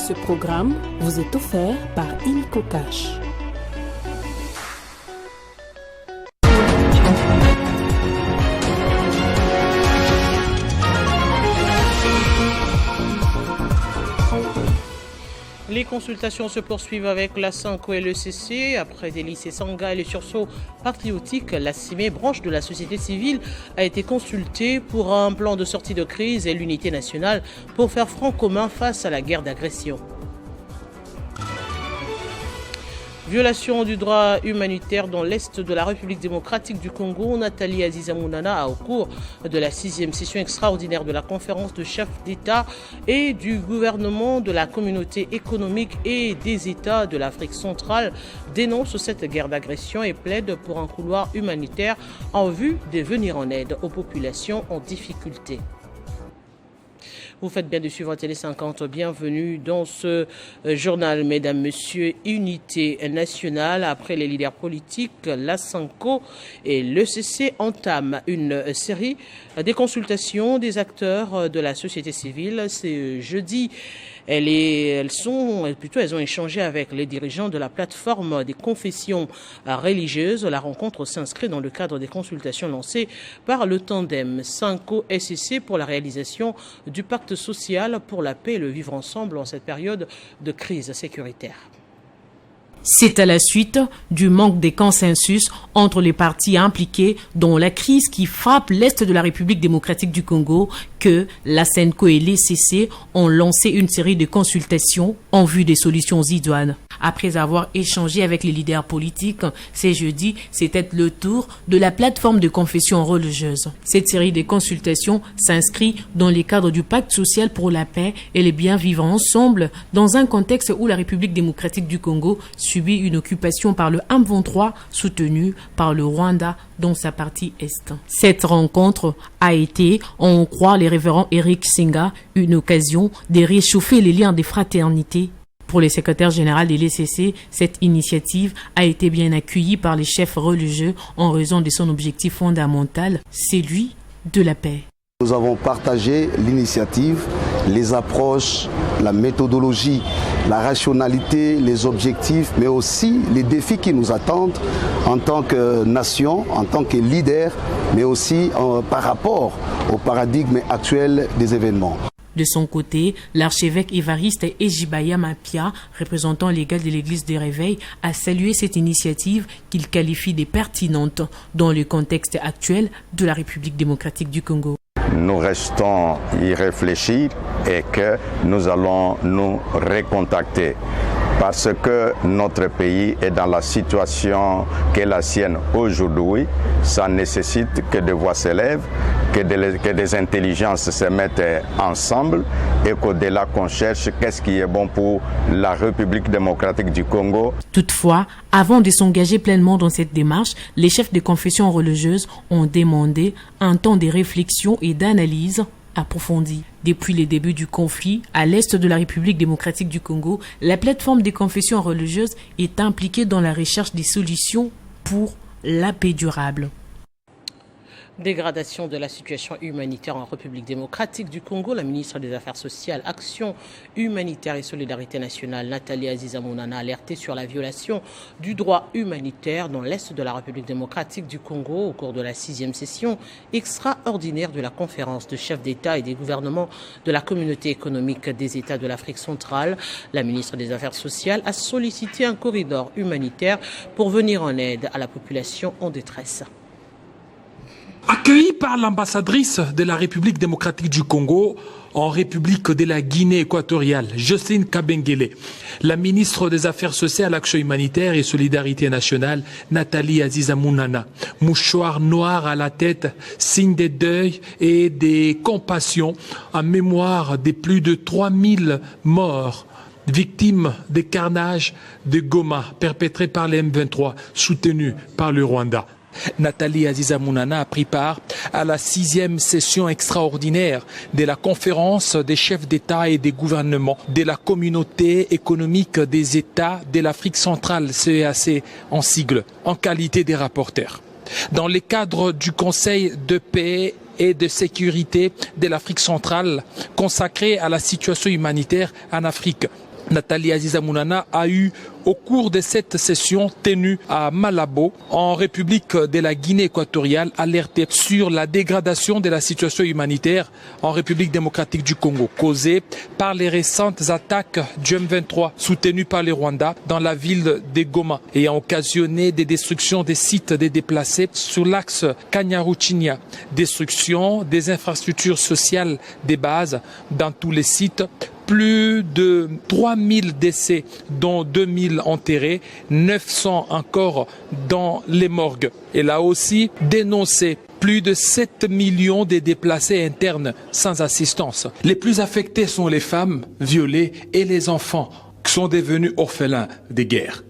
Ce programme vous est offert par Illico Cash. Les consultations se poursuivent avec la SENCO et le CC. Après des lycées Sangha et le sursaut patriotique, la CIME, branche de la société civile, a été consultée pour un plan de sortie de crise et l'unité nationale pour faire front commun face à la guerre d'agression. Violation du droit humanitaire dans l'Est de la République démocratique du Congo, Nathalie Aziza Mounana a, au cours de la 6e session extraordinaire de la conférence de chefs d'État et du gouvernement de la communauté économique et des États de l'Afrique centrale, dénonce cette guerre d'agression et plaide pour un couloir humanitaire en vue de venir en aide aux populations en difficulté. Vous faites bien de suivre Télé 50. Bienvenue dans ce journal, mesdames, messieurs. Unité nationale. Après les leaders politiques, la SENCO et le CC entament une série de consultations des acteurs de la société civile. C'est jeudi. Elles ont échangé avec les dirigeants de la plateforme des confessions religieuses. La rencontre s'inscrit dans le cadre des consultations lancées par le tandem SENCO-SCC pour la réalisation du pacte social pour la paix et le vivre ensemble en cette période de crise sécuritaire. C'est à la suite du manque de consensus entre les partis impliqués dans la crise qui frappe l'Est de la République démocratique du Congo que la SENCO et l'ECC ont lancé une série de consultations en vue des solutions idoines. Après avoir échangé avec les leaders politiques, c'est jeudi, c'était le tour de la plateforme de confession religieuse. Cette série de consultations s'inscrit dans le cadre du pacte social pour la paix et le bien vivre ensemble dans un contexte où la République démocratique du Congo subit une occupation par le M23 soutenue par le Rwanda dans sa partie Est. Cette rencontre a été, on croit les révérends Eric Singa, une occasion de réchauffer les liens de fraternité. Pour le secrétaire général de l'ECC, cette initiative a été bien accueillie par les chefs religieux en raison de son objectif fondamental, celui de la paix. Nous avons partagé l'initiative, les approches, la méthodologie, la rationalité, les objectifs, mais aussi les défis qui nous attendent en tant que nation, en tant que leader, mais aussi par rapport au paradigme actuel des événements. De son côté, l'archevêque Évariste Ejibaya Mapia, représentant légal de l'église des Réveils, a salué cette initiative qu'il qualifie de pertinente dans le contexte actuel de la République démocratique du Congo. Nous restons irréfléchis et que nous allons nous recontacter parce que notre pays est dans la situation qu'est la sienne aujourd'hui. Ça nécessite que des voix s'élèvent, que des intelligences se mettent ensemble et qu'au-delà qu'on cherche qu'est-ce qui est bon pour la République démocratique du Congo. Toutefois, avant de s'engager pleinement dans cette démarche, les chefs de confession religieuse ont demandé un temps de réflexion et d'analyse approfondie. Depuis les débuts du conflit, à l'est de la République démocratique du Congo, la plateforme des confessions religieuses est impliquée dans la recherche des solutions pour la paix durable. Dégradation de la situation humanitaire en République démocratique du Congo, la ministre des Affaires sociales, Action humanitaire et solidarité nationale, Nathalie Aziza Mounana, a alerté sur la violation du droit humanitaire dans l'Est de la République démocratique du Congo au cours de la 6e session extraordinaire de la conférence de chefs d'État et des gouvernements de la communauté économique des États de l'Afrique centrale. La ministre des Affaires sociales a sollicité un corridor humanitaire pour venir en aide à la population en détresse. Accueillie par l'ambassadrice de la République démocratique du Congo en République de la Guinée équatoriale, Jocelyne Kabengele, la ministre des Affaires sociales, Action humanitaire et solidarité nationale, Nathalie Aziza Mounana, mouchoir noir à la tête, signe de deuil et de compassion en mémoire des plus de 3000 morts victimes des carnages de Goma perpétrés par les M23, soutenus par le Rwanda. Nathalie Aziza Mounana a pris part à la 6e session extraordinaire de la conférence des chefs d'État et des gouvernements de la communauté économique des États de l'Afrique centrale, CEAC en sigle, en qualité de rapporteur. Dans le cadre du Conseil de paix et de sécurité de l'Afrique centrale consacré à la situation humanitaire en Afrique, Nathalie Aziza Mounana a eu, au cours de cette session tenue à Malabo, en République de la Guinée équatoriale, alerté sur la dégradation de la situation humanitaire en République démocratique du Congo, causée par les récentes attaques du M23 soutenues par le Rwanda dans la ville de Goma, ayant occasionné des destructions des sites des déplacés sur l'axe Kanyaru-Chinya, destruction des infrastructures sociales des bases dans tous les sites, plus de 3000 décès, dont 2000 enterrés, 900 encore dans les morgues. Elle a aussi dénoncé plus de 7 millions de déplacés internes sans assistance. Les plus affectés sont les femmes violées et les enfants qui sont devenus orphelins des guerres.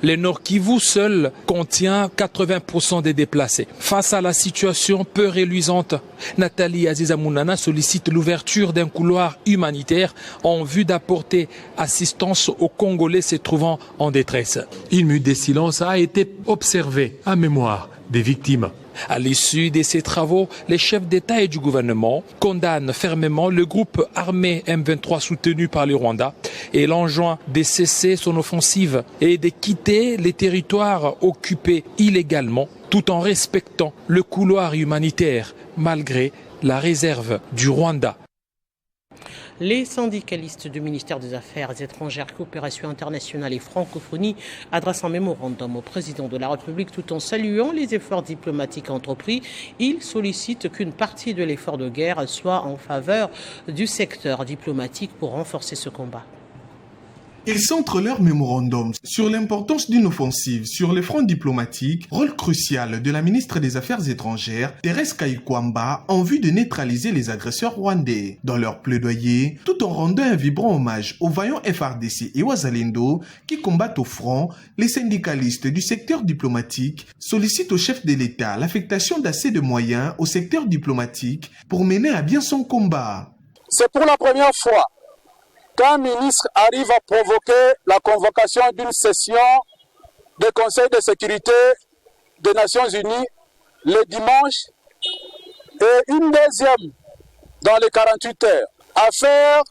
Le Nord Kivu seul contient 80% des déplacés. Face à la situation peu reluisante, Nathalie Aziza Mounana sollicite l'ouverture d'un couloir humanitaire en vue d'apporter assistance aux Congolais se trouvant en détresse. Une minute de silence a été observée en mémoire des victimes. À l'issue de ces travaux, les chefs d'État et du gouvernement condamnent fermement le groupe armé M23 soutenu par le Rwanda et l'enjoint de cesser son offensive et de quitter les territoires occupés illégalement tout en respectant le couloir humanitaire malgré la réserve du Rwanda. Les syndicalistes du ministère des Affaires étrangères, coopération internationale et francophonie adressent un mémorandum au président de la République tout en saluant les efforts diplomatiques entrepris. Ils sollicitent qu'une partie de l'effort de guerre soit en faveur du secteur diplomatique pour renforcer ce combat. Ils centrent leur mémorandum sur l'importance d'une offensive sur les fronts diplomatiques, rôle crucial de la ministre des Affaires étrangères, Thérèse Kayikwamba, en vue de neutraliser les agresseurs rwandais. Dans leur plaidoyer, tout en rendant un vibrant hommage aux vaillants FARDC et Wazalendo qui combattent au front, les syndicalistes du secteur diplomatique sollicitent au chef de l'État l'affectation d'assez de moyens au secteur diplomatique pour mener à bien son combat. C'est pour la première fois qu'un ministre arrive à provoquer la convocation d'une session du Conseil de sécurité des Nations Unies le dimanche et une deuxième dans les 48 heures, à faire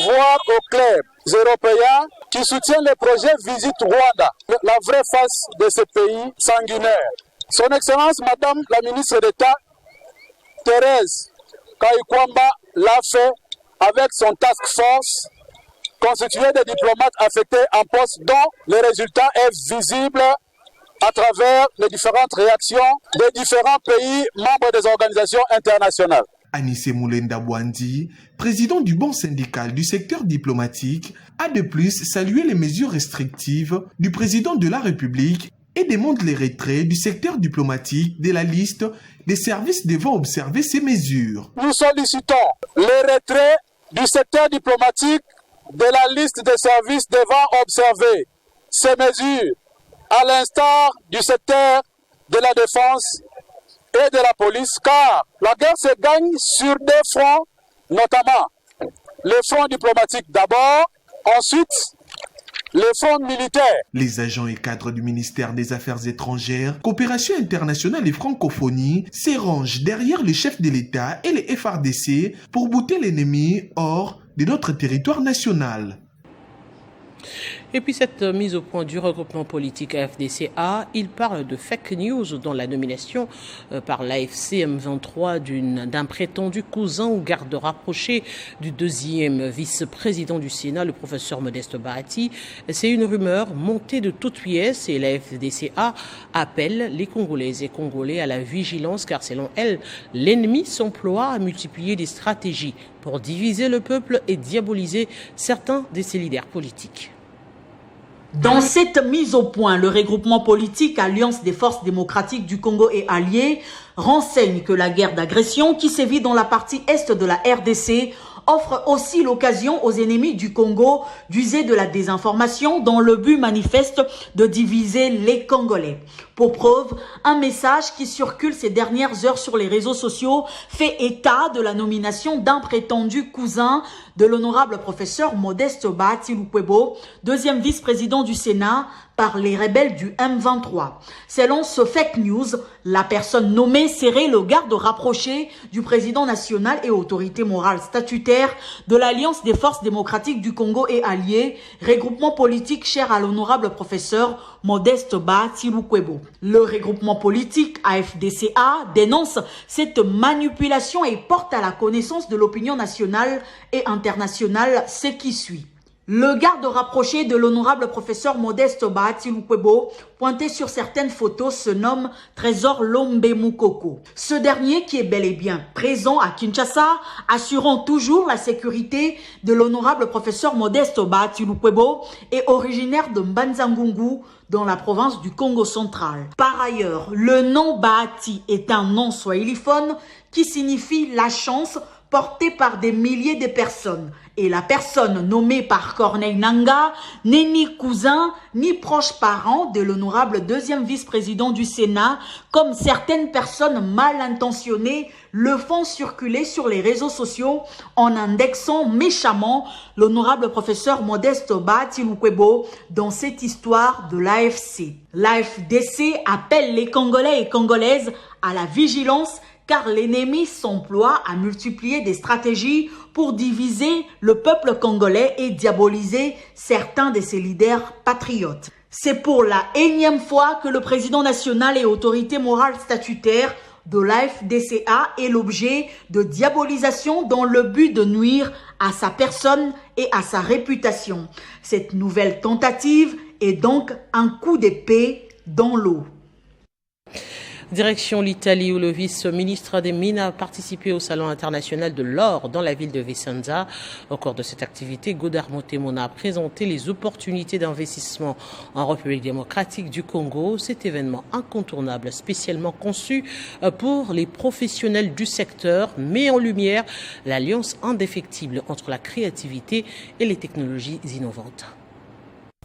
voir aux clubs européens qui soutiennent le projet Visite Rwanda, la vraie face de ce pays sanguinaire. Son Excellence, Madame la ministre d'État, Thérèse Kayikwamba, l'a fait avec son task force constitué de diplomates affectés en poste dont le résultat est visible à travers les différentes réactions des différents pays membres des organisations internationales. Anissé Moulenda Bwandi, président du banc syndical du secteur diplomatique, a de plus salué les mesures restrictives du président de la République et demande les retraits du secteur diplomatique de la liste des services devant observer ces mesures. Nous sollicitons les retraits du secteur diplomatique de la liste des services devant observer ces mesures, à l'instar du secteur de la défense et de la police, car la guerre se gagne sur des fronts, notamment les fronts diplomatiques d'abord, ensuite les fronts militaires. Les agents et cadres du ministère des Affaires étrangères, coopération internationale et francophonie se rangent derrière le chef de l'État et les FARDC pour bouter l'ennemi hors de notre territoire national. Et puis cette mise au point du regroupement politique AFDCA, il parle de fake news dans la nomination par l'AFC M23 d'un prétendu cousin ou garde rapproché du deuxième vice-président du Sénat, le professeur Modeste Bahati. C'est une rumeur montée de toutes pièces et l'AFDCA appelle les Congolaises et Congolais à la vigilance car selon elle, l'ennemi s'emploie à multiplier des stratégies pour diviser le peuple et diaboliser certains de ses leaders politiques. Dans cette mise au point, le regroupement politique Alliance des forces démocratiques du Congo et alliés renseigne que la guerre d'agression qui sévit dans la partie est de la RDC offre aussi l'occasion aux ennemis du Congo d'user de la désinformation dans le but manifeste de diviser les Congolais. Pour preuve, un message qui circule ces dernières heures sur les réseaux sociaux fait état de la nomination d'un prétendu cousin de l'honorable professeur Modeste Bahati Lukwebo, deuxième vice-président du Sénat, par les rebelles du M23. Selon ce fake news, la personne nommée serait le garde rapproché du président national et autorité morale statutaire de l'Alliance des forces démocratiques du Congo et alliés, regroupement politique cher à l'honorable professeur Modeste Bahati Lukwebo. Le regroupement politique AFDCA dénonce cette manipulation et porte à la connaissance de l'opinion nationale et internationale ce qui suit. Le garde rapproché de l'honorable professeur Modeste Bahati Lukwebo, pointé sur certaines photos, se nomme Trésor Lombe Mukoko. Ce dernier, qui est bel et bien présent à Kinshasa, assurant toujours la sécurité de l'honorable professeur Modeste Bahati Lukwebo, est originaire de Mbanza-Ngungu, dans la province du Congo central. Par ailleurs, le nom Bahati est un nom swahiliphone qui signifie la chance, porté par des milliers de personnes. Et la personne nommée par Corneille Nangaa n'est ni cousin ni proche parent de l'honorable deuxième vice-président du Sénat, comme certaines personnes mal intentionnées le font circuler sur les réseaux sociaux en indexant méchamment l'honorable professeur Modeste Bahati Lukwebo dans cette histoire de l'AFC. L'AFDC appelle les Congolais et Congolaises à la vigilance, car l'ennemi s'emploie à multiplier des stratégies pour diviser le peuple congolais et diaboliser certains de ses leaders patriotes. C'est pour la énième fois que le président national et autorité morale statutaire de l'AFDCA est l'objet de diabolisation dans le but de nuire à sa personne et à sa réputation. Cette nouvelle tentative est donc un coup d'épée dans l'eau. Direction l'Italie, où le vice-ministre des Mines a participé au Salon international de l'or dans la ville de Vicenza. Au cours de cette activité, Godard Montemona a présenté les opportunités d'investissement en République démocratique du Congo. Cet événement incontournable, spécialement conçu pour les professionnels du secteur, met en lumière l'alliance indéfectible entre la créativité et les technologies innovantes.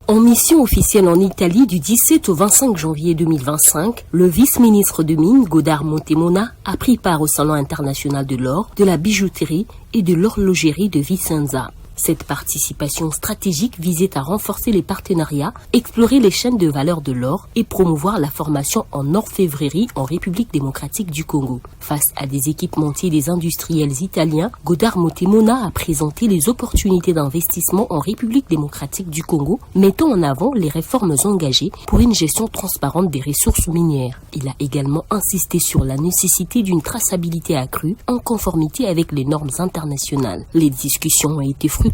En mission officielle en Italie du 17 au 25 janvier 2025, le vice-ministre de Mines, Godard Montemona, a pris part au Salon international de l'or, de la bijouterie et de l'horlogerie de Vicenza. Cette participation stratégique visait à renforcer les partenariats, explorer les chaînes de valeur de l'or et promouvoir la formation en orfèvrerie en République démocratique du Congo. Face à des équipementiers des industriels italiens, Godard Montemona a présenté les opportunités d'investissement en République démocratique du Congo, mettant en avant les réformes engagées pour une gestion transparente des ressources minières. Il a également insisté sur la nécessité d'une traçabilité accrue en conformité avec les normes internationales. Les discussions ont été fructueuses,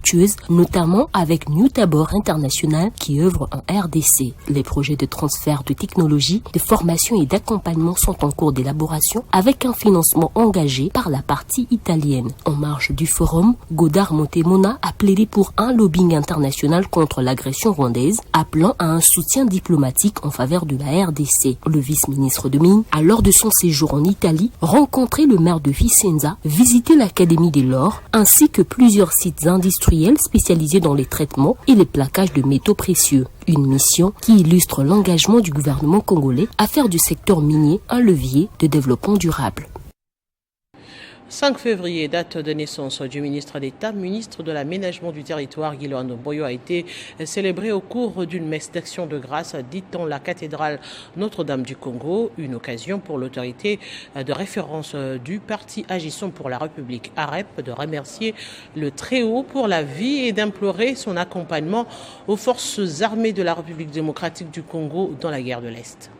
notamment avec New Tabor International qui œuvre en RDC. Les projets de transfert de technologie, de formation et d'accompagnement sont en cours d'élaboration avec un financement engagé par la partie italienne. En marge du forum, Godard Montemona a plaidé pour un lobbying international contre l'agression rwandaise, appelant à un soutien diplomatique en faveur de la RDC. Le vice-ministre de Mines a, lors de son séjour en Italie, rencontré le maire de Vicenza, visité l'Académie de l'or, ainsi que plusieurs sites industriels spécialisés dans les traitements et les plaquages de métaux précieux. Une mission qui illustre l'engagement du gouvernement congolais à faire du secteur minier un levier de développement durable. 5 février, date de naissance du ministre d'État, ministre de l'Aménagement du territoire, Guy Loando Mboyo, a été célébré au cours d'une messe d'action de grâce dite dans la cathédrale Notre-Dame du Congo, une occasion pour l'autorité de référence du parti Agissons pour la République, AREP, de remercier le Très-Haut pour la vie et d'implorer son accompagnement aux forces armées de la République démocratique du Congo dans la guerre de l'Est.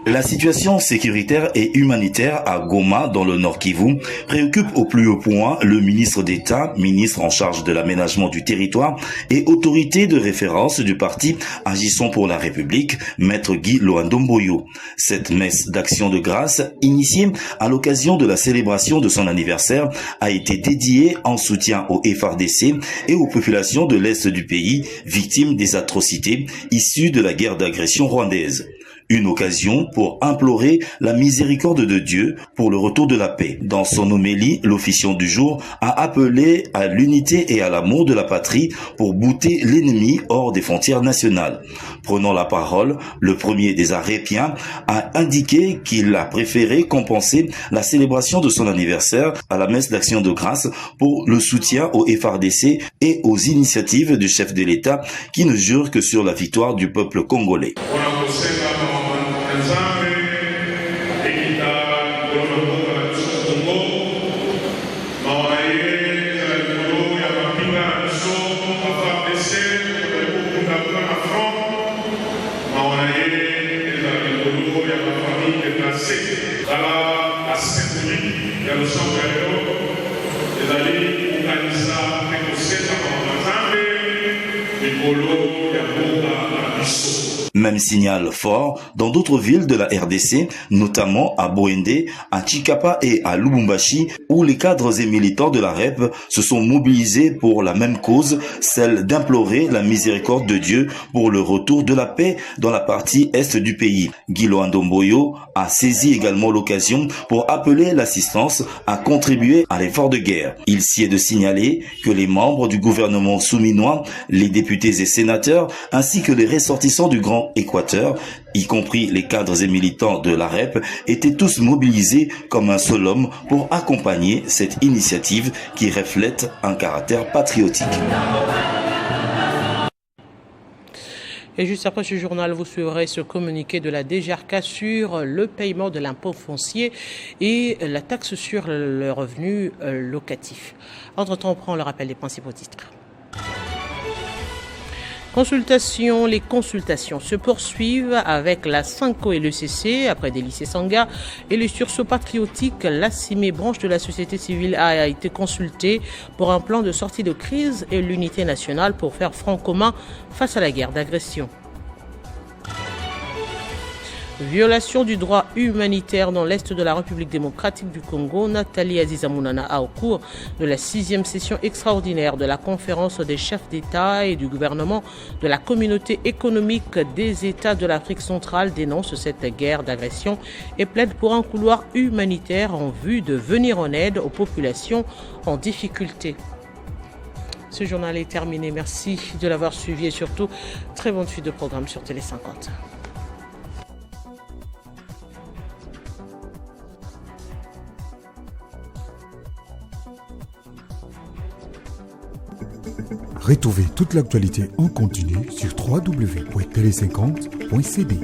La situation sécuritaire et humanitaire à Goma, dans le Nord Kivu, préoccupe au plus haut point le ministre d'État, ministre en charge de l'aménagement du territoire et autorité de référence du parti Agissons pour la République, maître Guy Loando Mboyo. Cette messe d'action de grâce, initiée à l'occasion de la célébration de son anniversaire, a été dédiée en soutien au FARDC et aux populations de l'Est du pays, victimes des atrocités issues de la guerre d'agression rwandaise. Une occasion pour implorer la miséricorde de Dieu pour le retour de la paix. Dans son homélie, l'officiant du jour a appelé à l'unité et à l'amour de la patrie pour bouter l'ennemi hors des frontières nationales. Prenant la parole, le premier des Arépiens a indiqué qu'il a préféré compenser la célébration de son anniversaire à la messe d'action de grâce pour le soutien au FARDC et aux initiatives du chef de l'État qui ne jure que sur la victoire du peuple congolais. Même signal fort dans d'autres villes de la RDC, notamment à Boendé, à Chikapa et à Lubumbashi, où les cadres et militants de la REP se sont mobilisés pour la même cause, celle d'implorer la miséricorde de Dieu pour le retour de la paix dans la partie est du pays. Guilo Andomboyo a saisi également l'occasion pour appeler l'assistance à contribuer à l'effort de guerre. Il s'y est de signaler que les membres du gouvernement souminois, les députés et sénateurs, ainsi que les ressortissants du Grand Équateur, y compris les cadres et militants de la REP, étaient tous mobilisés comme un seul homme pour accompagner cette initiative qui reflète un caractère patriotique. Et juste après ce journal, vous suivrez ce communiqué de la DGRK sur le paiement de l'impôt foncier et la taxe sur le revenu locatif. Entre-temps, on prend le rappel des principaux titres. Les consultations se poursuivent avec la SENCO et le CC après des lycées Sangha et le sursaut patriotique. La CIME, branche de la société civile, a été consultée pour un plan de sortie de crise et l'unité nationale pour faire front commun face à la guerre d'agression. Violation du droit humanitaire dans l'Est de la République démocratique du Congo. Nathalie Azizamounana a, au cours de la 6e session extraordinaire de la conférence des chefs d'État et du gouvernement de la communauté économique des États de l'Afrique centrale, dénonce cette guerre d'agression et plaide pour un couloir humanitaire en vue de venir en aide aux populations en difficulté. Ce journal est terminé. Merci de l'avoir suivi et surtout, très bonne suite de programme sur Télé 50. Retrouvez toute l'actualité en continu sur www.tele50.cd.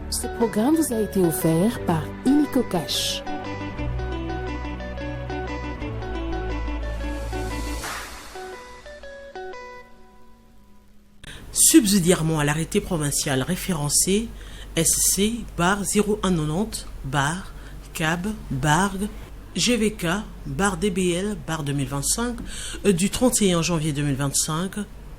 Ce programme vous a été offert par Illico Cash. Subsidiairement à l'arrêté provincial référencé SC-090-CAB GVK-DBL-2025 du 31 janvier 2025,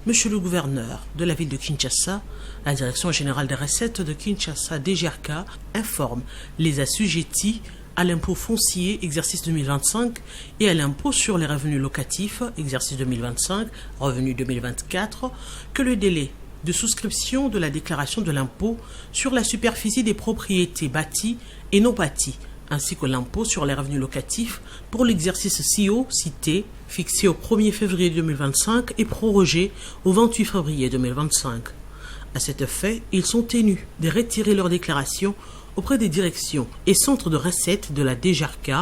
Monsieur le gouverneur de la ville de Kinshasa, la Direction générale des recettes de Kinshasa DGRK informe les assujettis à l'impôt foncier exercice 2025 et à l'impôt sur les revenus locatifs exercice 2025, revenu 2024 que le délai de souscription de la déclaration de l'impôt sur la superficie des propriétés bâties et non bâties ainsi que l'impôt sur les revenus locatifs pour l'exercice ci-haut cité, fixé au 1er février 2025 et prorogé au 28 février 2025. À cet effet, ils sont tenus de retirer leur déclaration auprès des directions et centres de recettes de la DGRK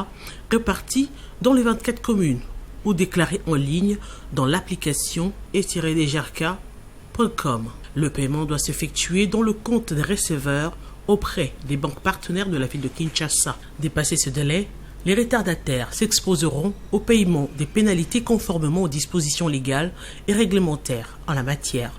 répartis dans les 24 communes ou déclarés en ligne dans l'application e-dgrk.com. Le paiement doit s'effectuer dans le compte des receveurs auprès des banques partenaires de la ville de Kinshasa. Dépassé ce délai, les retardataires s'exposeront au paiement des pénalités conformément aux dispositions légales et réglementaires en la matière.